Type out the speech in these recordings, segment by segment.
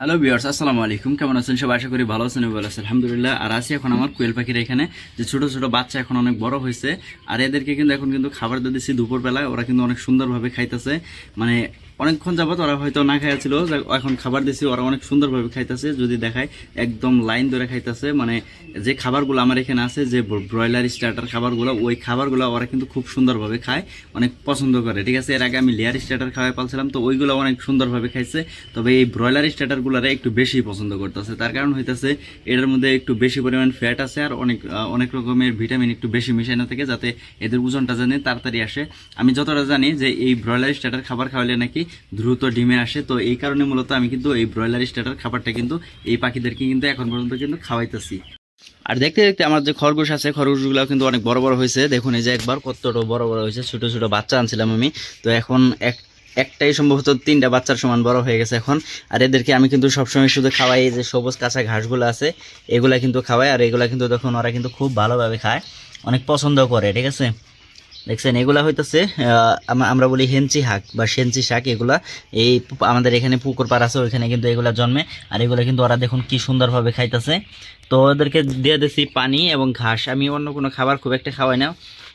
Hello viewers, আসসালামু আলাইকুম। কেমন আছেন সবাই? আশা করি ভালো আছেন। ভালো আছেন আলহামদুলিল্লাহ। আর আছি এখন আমার কোয়েল পাখির এখানে, যে ছোট ছোট বাচ্চা এখন অনেক বড় হয়েছে। আর এদেরকে কিন্তু এখন কিন্তু খাবার দিয়ে দিচ্ছি দুপুরবেলায়। ওরা কিন্তু অনেক সুন্দরভাবে খাইতেছে, মানে অনেকক্ষণ যাবত ওরা হয়তো না খাইছিল, এখন খাবার দিছি, ওরা অনেক সুন্দরভাবে খাইতেছে। যদি দেখায় একদম লাইন ধরে খাইতেছে, মানে যে খাবারগুলো আমার এখানে আছে, যে ব্রয়লার স্টার্টার খাবারগুলো, ওই খাবারগুলো ওরা কিন্তু খুব সুন্দরভাবে খায়, অনেক পছন্দ করে। ঠিক আছে, এর আগে আমি লেয়ার স্টার্টার খাওয়াই পালছিলাম, তো ওইগুলো অনেক সুন্দরভাবে খাইছে। তবে এই ব্রয়লার স্টার্টারগুলোরে একটু বেশি পছন্দ করতেছে। তার কারণ হইতেছে এটার মধ্যে একটু বেশি পরিমাণ ফ্যাট আছে, আর অনেক রকমের ভিটামিন একটু বেশি মিশানো থাকে, যাতে এদের ওজনটা জানে তাড়াতাড়ি আসে। আমি যতটা জানি যে এই ব্রয়লার স্টার্টার খাবার খাওয়ালে নাকি দ্রুত ডিমে আসে, তো এই কারণে মূলত আমি কিন্তু এই ব্রয়লার স্টার্টার খাবারটা কিন্তু এই পাখিদেরকে কিন্তু এখন পর্যন্ত কিন্তু খাওয়াইতেছি। আর দেখতে দেখতে আমার যে খরগোশ আছে, খরগোশগুলো কিন্তু অনেক বড় বড় হয়েছে। দেখুন এই যে একবার কতটা বড় বড় হয়েছে, ছোট ছোট বাচ্চা আনছিলাম আমি, তো এখন একটাই সম্ভবত 3টা বাচ্চার সমান বড় হয়ে গেছে এখন। আর এদেরকে আমি কিন্তু সবসময় শুধু খাওয়াই, এই যে সবুজ কাঁচা ঘাসগুলো আছে এগুলা কিন্তু খাওয়াই। আর এগুলা কিন্তু দেখুন ওরা কিন্তু খুব ভালোভাবে খায়, অনেক পছন্দ করে। ঠিক আছে, দেখছেন এগুলা হইতেছে আমরা বলি হেঞ্চি শাক বা সেঞ্চি শাক। এগুলা এই আমাদের এখানে পুকুর পাড় আছে, ওইখানে কিন্তু এগুলা জন্মে। আর এগুলা কিন্তু ওরা দেখুন কি সুন্দরভাবে খাইতেছে। তো ওদেরকে দিয়ে দিচ্ছি পানি এবং ঘাস। আমি অন্য কোনো খাবার খুব একটা খাওয়াই না,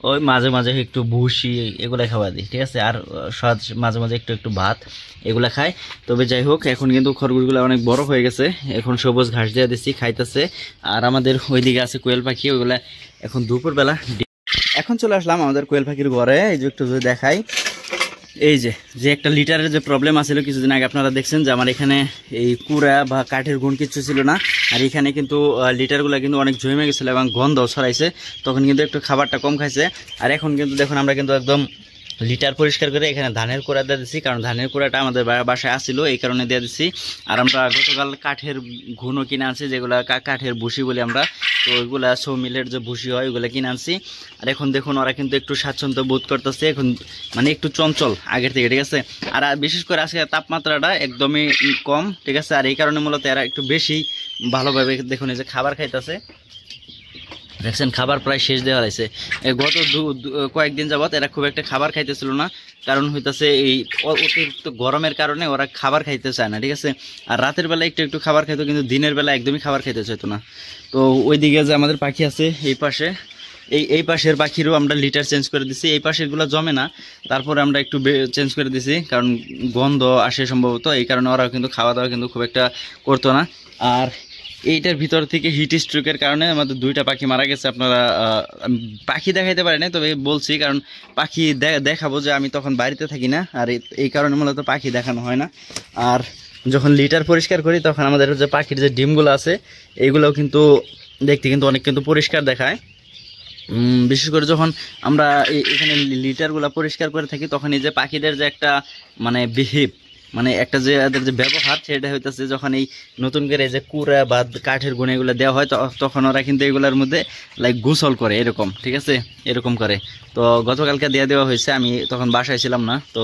ওই মাঝে মাঝে একটু ভুসি এগুলা খাওয়া দিই। ঠিক আছে, আর মাঝে মাঝে একটু একটু ভাত এগুলা খায়। তবে যাই হোক, এখন কিন্তু খরগোশগুলো অনেক বড় হয়ে গেছে, এখন সবুজ ঘাস দিয়ে দিচ্ছি, খাইতেছে। আর আমাদের ওইদিকে আছে কোয়েল পাখি, ওইগুলা এখন দুপুরবেলা। এখন চলে আসলাম আমাদের কোয়েল পাখির ঘরে। এই যে একটু যদি দেখাই, এই যে যে একটা লিটারের যে প্রবলেম আছিল কিছুদিন আগে, আপনারা দেখছেন যে আমার এখানে এই কুড়া বা কাঠের গুণ কিছু ছিল না। আর এখানে কিন্তু লিটারগুলো কিন্তু অনেক জমে গেছিলো এবং গন্ধ ছড়াইছে, তখন কিন্তু একটু খাবারটা কম খাইছে। আর এখন কিন্তু দেখুন আমরা কিন্তু একদম লিটার পরিষ্কার করে এখানে ধানের কুড়া দিয়ে দিচ্ছি, কারণ ধানের কুড়াটা আমাদের বাসায় আসছিল, এই কারণে দিয়ে দিচ্ছি। আর আমরা গতকাল কাঠের ঘুনও কিনে আনছি, যেগুলো কাঠের ভুসি বলি আমরা, তো ওইগুলা সৌমিলের যে ভুসি হয় ওইগুলো কিনে আনছি। আর এখন দেখুন ওরা কিন্তু একটু স্বাচ্ছন্দ্য বোধ করতেছে, এখন মানে একটু চঞ্চল আগের থেকে। ঠিক আছে, আর বিশেষ করে আজকে তাপমাত্রাটা একদমই কম। ঠিক আছে, আর এই কারণে মূলত এরা একটু বেশি ভালোভাবে দেখুন এই যে খাবার খাইতেছে। দেখছেন খাবার প্রায় শেষ দেওয়া হয়েছে। গত কয়েকদিন যাবৎ এরা খুব একটা খাবার খাইতেছিল না, কারণ হইতেছে এই অতিরিক্ত গরমের কারণে ওরা খাবার খাইতে চায় না। ঠিক আছে, আর রাতের বেলা একটু একটু খাবার খাইতো, কিন্তু দিনের বেলা একদমই খাবার খাইতে চাইতো না। তো ওইদিকে যে আমাদের পাখি আছে এই পাশে, এই পাশের পাখিরও আমরা লিটার চেঞ্জ করে দিছি। এই পাশেরগুলো জমে না, তারপরে আমরা একটু চেঞ্জ করে দিছি, কারণ গন্ধ আসে সম্ভবত, এই কারণে ওরা কিন্তু খাওয়া দাওয়া কিন্তু খুব একটা করতো না। আর এইটার ভিতর থেকে হিট স্ট্রোকের কারণে আমাদের 2টা পাখি মারা গেছে। আপনারা পাখি দেখাইতে পারে না, তবে বলছি কারণ পাখি দেখাবো, যে আমি তখন বাড়িতে থাকি না, আর এই কারণে মূলত পাখি দেখানো হয় না। আর যখন লিটার পরিষ্কার করি তখন আমাদের যে পাখির যে ডিমগুলো আছে এইগুলোও কিন্তু দেখতে কিন্তু অনেক কিন্তু পরিষ্কার দেখায়। বিশেষ করে যখন আমরা এখানে লিটারগুলো পরিষ্কার করে থাকি, তখন এই যে পাখিদের যে একটা মানে বিহেভ, মানে একটা যে এদের যে ব্যবহার, সেটা হইতেছে যখন এই নতুন করে এই যে কুড়া বা কাঠের গুঁড়ো এগুলো দেওয়া হয়, তখন ওরা কিন্তু এগুলোর মধ্যে লাইক গোসল করে এরকম। ঠিক আছে, এরকম করে। তো গতকালকে দেওয়া হয়েছে, আমি তখন বাসায় ছিলাম না, তো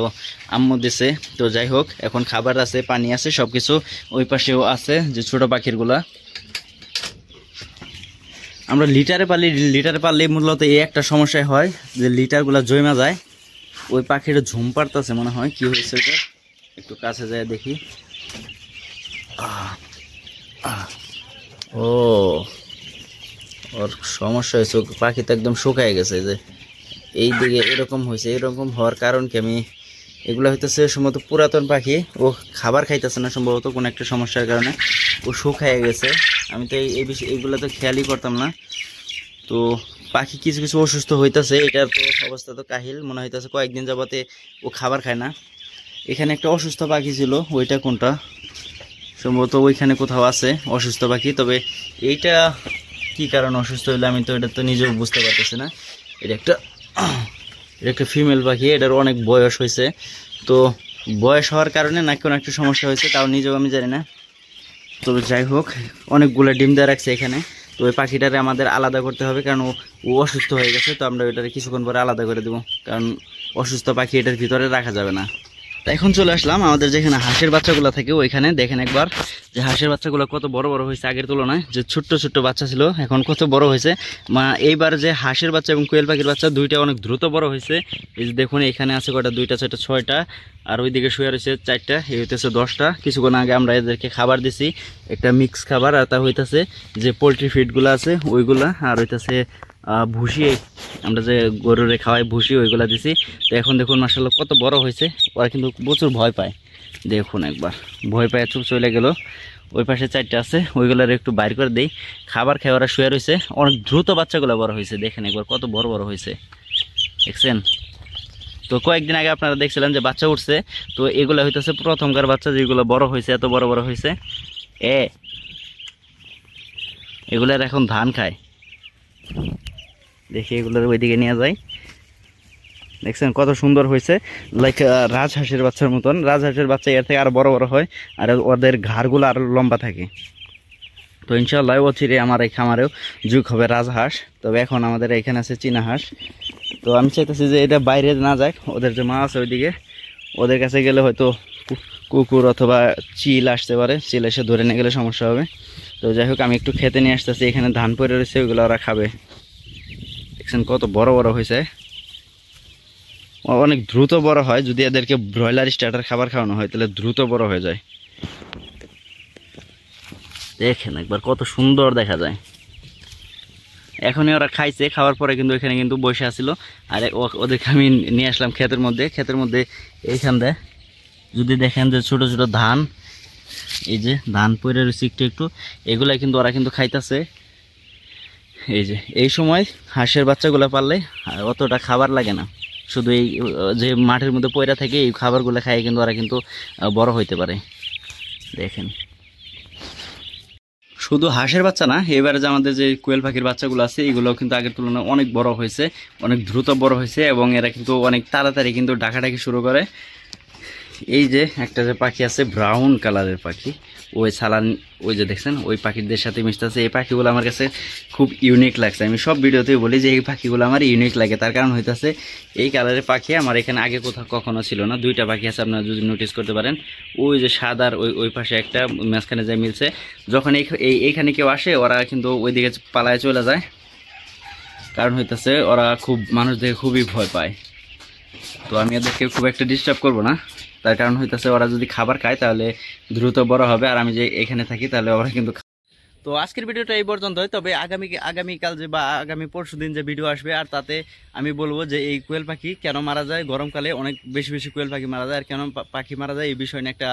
আম্মু দিছে। তো যাই হোক, এখন খাবার আছে, পানি আছে, সব কিছু। ওই পাশেও আছে যে ছোটো পাখিরগুলা। আমরা লিটারে পারলে মূলত এই একটা সমস্যায় হয়, যে লিটারগুলা জমা যায়। ওই পাখিটা ঝুম পাড়তেছে মনে হয়, কি হয়েছে ওটা একটু কাছে যায় দেখি। ও, ওর সমস্যা হয়েছে, পাখি তো একদম শুকায় গেছে। যে এই দিকে এরকম হয়েছে, এরকম হওয়ার কারণ কি, আমি এগুলো হইতেছে সম্ভবত পুরাতন পাখি, ও খাবার খাইতেছে না সম্ভবত কোনো একটা সমস্যার কারণে, ও শুকায় গেছে। আমি তো এই বিষয় এইগুলো তো খেয়ালই করতাম না। তো পাখি কিছু কিছু অসুস্থ হইতেছে, এটার তো অবস্থা তো কাহিল মনে হইতেছে। কয়েকদিন যাবতে ও খাবার খায় না। এখানে একটা অসুস্থ পাখি ছিল, ওইটা কোনটা সম্ভবত ওইখানে কোথাও আছে অসুস্থ পাখি। তবে এইটা কি কারণ অসুস্থ হইলে আমি তো এটা তো নিজেও বুঝতে পারতেছি না। এটা একটা ফিমেল পাখি, এটার অনেক বয়স হয়েছে। তো বয়স হওয়ার কারণে না কোনো একটা সমস্যা হয়েছে, তাও নিজেও আমি জানি না। তবে যাই হোক, অনেকগুলো ডিম দেওয়া রাখছে এখানে। তো ওই পাখিটারে আমাদের আলাদা করতে হবে, কারণ ও অসুস্থ হয়ে গেছে। তো আমরা ওইটারে কিছুক্ষণ পরে আলাদা করে দেবো, কারণ অসুস্থ পাখি এটার ভিতরে রাখা যাবে না। তো এখন চলে আসলাম আমাদের যেখানে হাঁসের বাচ্চাগুলো থাকে ওইখানে। দেখেন একবার যে হাঁসের বাচ্চাগুলো কত বড় বড় হয়েছে আগের তুলনায়। যে ছোট্ট ছোট্ট বাচ্চা ছিল এখন কত বড় হয়েছে। এইবার যে হাঁসের বাচ্চা এবং কোয়েল পাখির বাচ্চা দুইটা অনেক দ্রুত বড় হয়েছে। এই যে দেখুন এখানে আছে কয়টা, 2টা 4টা 6টা, আর ওইদিকে শুয়ে রয়েছে 4টা, এই হইতেছে 10টা। কিছুক্ষণ আগে আমরা এদেরকে খাবার দিছি, একটা মিক্স খাবার, আর তা হইতেছে যে পোলট্রি ফিডগুলো আছে ওইগুলা, আর হইতেছে ভুসি, আমরা যে গরুরে খাওয়াই ভুসি ওইগুলা দিছি। তো এখন দেখুন মাশাআল্লাহ কত বড় হয়েছে। ওরা কিন্তু প্রচুর ভয় পায়, দেখুন একবার ভয় পায় চুপ চলে গেল। ওই পাশে 4টা আছে, ওইগুলার একটু বাইর করে দেই, খাবার খেয়ে ওরা শুয়ে রয়েছে। অনেক দ্রুত বাচ্চাগুলো বড় হয়েছে, দেখেন একবার কত বড় বড় হয়েছে, দেখছেন। তো কয়েকদিন আগে আপনারা দেখছিলেন যে বাচ্চা উঠছে, তো এগুলো হইতেছে প্রথমকার বাচ্চা যেগুলো বড় হয়েছে, এত বড় বড় হয়েছে। এগুলার এখন ধান খায়, দেখি এগুলোর ওইদিকে নিয়ে যায়। দেখছেন কত সুন্দর হয়েছে, লাইক রাজহাঁসের বাচ্চার মতন। রাজহাঁসের বাচ্চা এর থেকে আরো বড় বড় হয়, আর ওদের ঘাড়গুলো আরো লম্বা থাকে। তো ইনশাআল্লাহ অচিরে আমার এই খামারেও যুগ হবে রাজহাঁস। তবে এখন আমাদের এখানে আছে চীনা হাঁস। তো আমি চাইতেছি যে এটা বাইরে না যাক, ওদের যে মা আছে ওইদিকে, ওদের কাছে গেলে হয়তো কুকুর অথবা চিল আসতে পারে, চিল এসে ধরে নিয়ে গেলে সমস্যা হবে। তো যাই হোক আমি একটু খেতে নিয়ে আসতেছি, এখানে ধান পড়ে রয়েছে, ওইগুলো ওরা খাবে। দেখছেন কত বড় বড় হয়েছে, অনেক দ্রুত বড় হয়। যদি এদেরকে ব্রয়লার স্টার্টার খাবার খাওয়ানো হয় তাহলে দ্রুত বড় হয়ে যায়। দেখেন একবার কত সুন্দর দেখা যায়। এখনই ওরা খাইছে, খাওয়ার পরে কিন্তু এখানে কিন্তু বসে আসছিল। আর ওদেরকে আমি নিয়ে আসলাম ক্ষেতের মধ্যে। ক্ষেতের মধ্যে এইখান দিয়ে যদি দেখেন যে ছোট ছোট ধান, এই যে ধান পড়ে রয়েছে একটু একটু, এগুলাই কিন্তু ওরা কিন্তু খাইতেছে। এই যে এই সময় হাঁসের বাচ্চাগুলো পারলে অতটা খাবার লাগে না, শুধু এই যে মাঠের মধ্যে পয়রা থেকে এই খাবারগুলো খাই কিন্তু ওরা কিন্তু বড় হইতে পারে। দেখেন শুধু হাঁসের বাচ্চা না, এবারে যে আমাদের যে কোয়েল পাখির বাচ্চাগুলো আছে এগুলোও কিন্তু আগের তুলনায় অনেক বড় হয়েছে, অনেক দ্রুত বড় হয়েছে, এবং এরা কিন্তু অনেক তাড়াতাড়ি কিন্তু ডাকাডাকি শুরু করে। এই যে একটা যে পাখি আছে ব্রাউন কালারের পাখি, ওই সালান, ওই যে দেখছেন ওই পাখিদের সাথে মিশতেছে। এই পাখিগুলো আমার কাছে খুব ইউনিক লাগছে। আমি সব ভিডিওতেই বলি যে এই পাখিগুলো আমার ইউনিক লাগে, তার কারণ হইতেছে এই কালারের পাখি আমার এখানে আগে কোথাও কখনো ছিল না। 2টা পাখি আছে, আপনারা যদি নোটিস করতে পারেন। ওই যে সাদার ওই পাশে একটা, মাঝখানে যায় মিলছে। যখন এইখানে কেউ আসে ওরা কিন্তু ওইদিকে পালায় চলে যায়, কারণ হইতেছে ওরা খুব মানুষ দেখে খুবই ভয় পায়। তো আমি ওদেরকে খুব একটা ডিস্টার্ব করবো না, তার কারণ হইতেছে ওরা যদি খাবার খায় তাহলে দ্রুত বড় হবে, আর আমি যে এখানে থাকি তাহলে ওরা কিন্তু। তো আজকের ভিডিওটা এই পর্যন্তই। তবে আগামীকাল যে বা আগামী পরশুদিন যে ভিডিও আসবে, আর তাতে আমি বলবো যে এই কোয়েল পাখি কেন মারা যায়, গরমকালে অনেক বেশি বেশি কোয়েল পাখি মারা যায়, আর কেন পাখি মারা যায় এই বিষয় নিয়ে একটা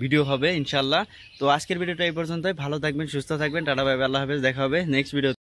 ভিডিও হবে ইনশাল্লাহ। তো আজকের ভিডিওটা এই পর্যন্তই। ভালো থাকবেন, সুস্থ থাকবেন, টাটা বাই বাই, আল্লাহ হাফেজ, দেখা হবে নেক্সট ভিডিও।